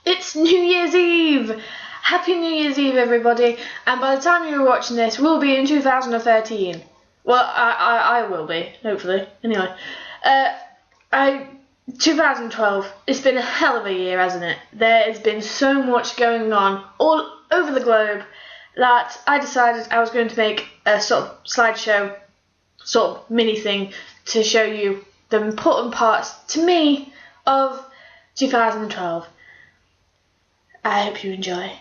It's New Year's Eve! Happy New Year's Eve, everybody, and by the time you're watching this, we'll be in 2013. Well, I will be, hopefully. Anyway, 2012, it's been a hell of a year, hasn't it? There has been so much going on all over the globe that I decided I was going to make a sort of slideshow, sort of mini thing, to show you the important parts, to me, of 2012. I hope you enjoy.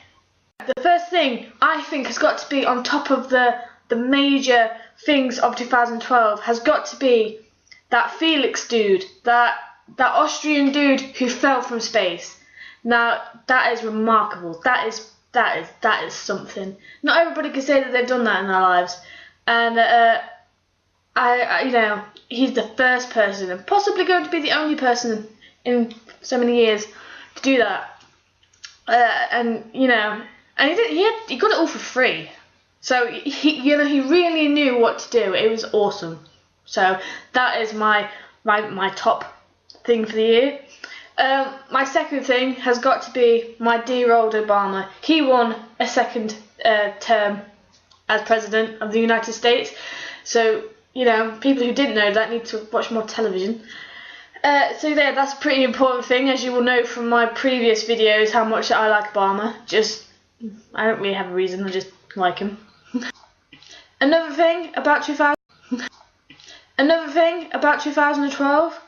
The first thing I think has got to be on top of the major things of 2012 has got to be that Felix dude, that Austrian dude who fell from space. Now that is remarkable. That is something. Not everybody can say that they've done that in their lives, and you know, he's the first person and possibly going to be the only person in so many years to do that. And you know, and he got it all for free. So he really knew what to do. It was awesome. So that is my top thing for the year. My second thing has got to be my dear old Obama. He won a second term as president of the United States. So you know, people who didn't know that need to watch more television. So yeah, that's a pretty important thing, as you will know from my previous videos how much I like Obama. I don't really have a reason, I just like him. Another thing about 2012,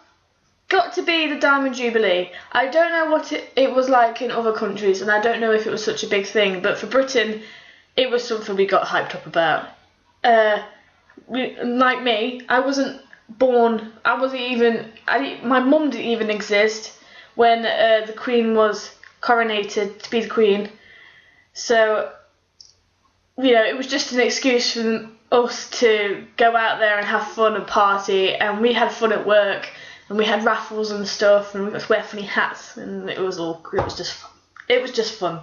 got to be the Diamond Jubilee. I don't know what it was like in other countries, and I don't know if it was such a big thing, but for Britain, it was something we got hyped up about. Like me, I wasn't born, my mum didn't even exist when the Queen was coronated to be the Queen. So, you know, it was just an excuse for us to go out there and have fun and party, and we had fun at work, and we had raffles and stuff, and we got to wear funny hats, and it was just fun.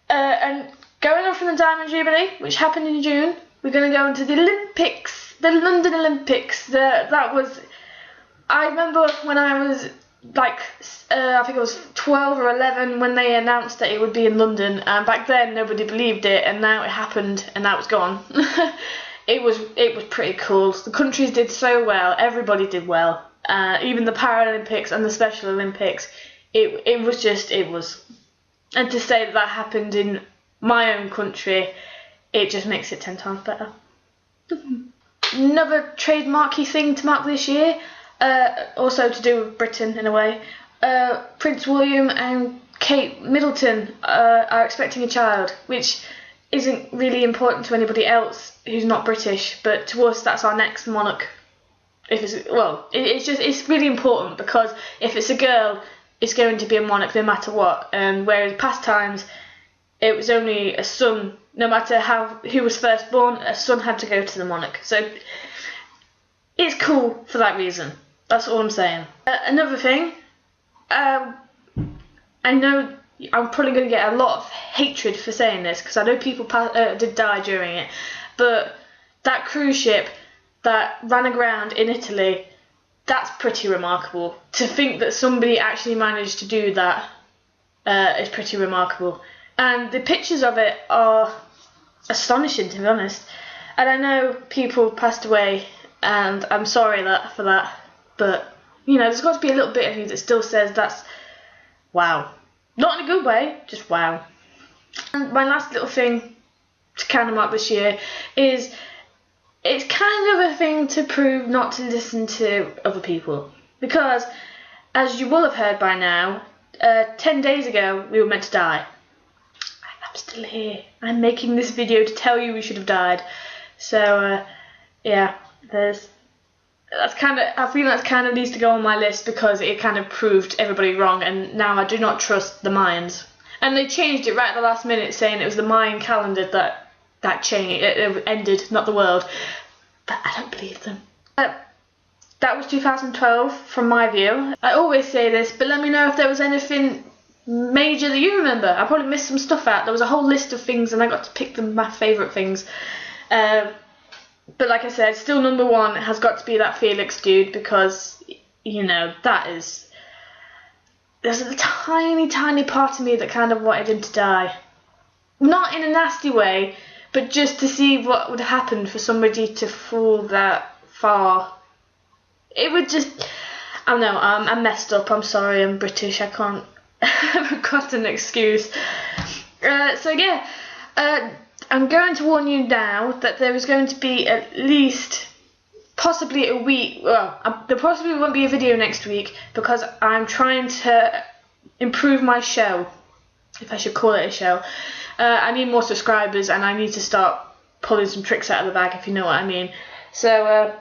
And going on from the Diamond Jubilee, which happened in June, we're going to go into the Olympics, the London Olympics. I remember when I was like, I think it was 12 or 11 when they announced that it would be in London, and back then nobody believed it, and now it happened, and now it's gone. It was pretty cool. The countries did so well, everybody did well, even the Paralympics and the Special Olympics. It was, and to say that happened in my own country, it just makes it 10 times better. Another trademarky thing to mark this year, also to do with Britain in a way, Prince William and Kate Middleton are expecting a child, which isn't really important to anybody else who's not British, but to us that's our next monarch. It's really important, because if it's a girl, it's going to be a monarch no matter what, and whereas past times it was only a son. No matter who was first born, a son had to go to the monarch. So it's cool for that reason. That's all I'm saying. Another thing, I know I'm probably going to get a lot of hatred for saying this, because I know people did die during it, but that cruise ship that ran aground in Italy, that's pretty remarkable. To think that somebody actually managed to do that is pretty remarkable. And the pictures of it are astonishing, to be honest. And I know people passed away, and I'm sorry for that, but you know, there's got to be a little bit of you that still says that's wow. Not in a good way, just wow. And my last little thing to kind of mark this year is, it's kind of a thing to prove not to listen to other people, because as you will have heard by now, 10 days ago we were meant to die. I'm still here. I'm making this video to tell you we should have died. So yeah, I feel that's kind of needs to go on my list, because it kind of proved everybody wrong, and now I do not trust the Mayans. And they changed it right at the last minute, saying it was the Mayan calendar that changed, it ended, not the world. But I don't believe them. That was 2012 from my view. I always say this, but let me know if there was anything major that you remember. I probably missed some stuff out. There was a whole list of things, and I got to pick my favourite things. But like I said, still number one has got to be that Felix dude, because, you know, there's a tiny, tiny part of me that kind of wanted him to die. Not in a nasty way, but just to see what would happen for somebody to fall that far. It would just, I don't know, I'm messed up, I'm sorry, I'm British, I can't, I've got an excuse. So yeah, I'm going to warn you now that there is going to be at least possibly a week, well, there possibly won't be a video next week, because I'm trying to improve my show, if I should call it a show. I need more subscribers, and I need to start pulling some tricks out of the bag, if you know what I mean. So,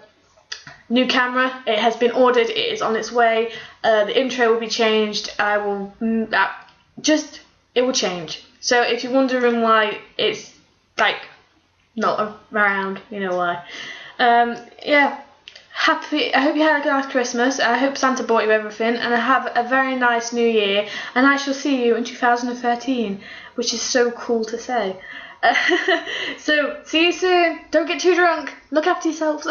new camera, it has been ordered, it is on its way. The intro will be changed. I will it will change. So if you're wondering why it's like not around, you know why. Yeah, I hope you had a nice Christmas. I hope Santa bought you everything, and I have a very nice new year, and I shall see you in 2013, which is so cool to say. So see you soon. Don't get too drunk. Look after yourselves.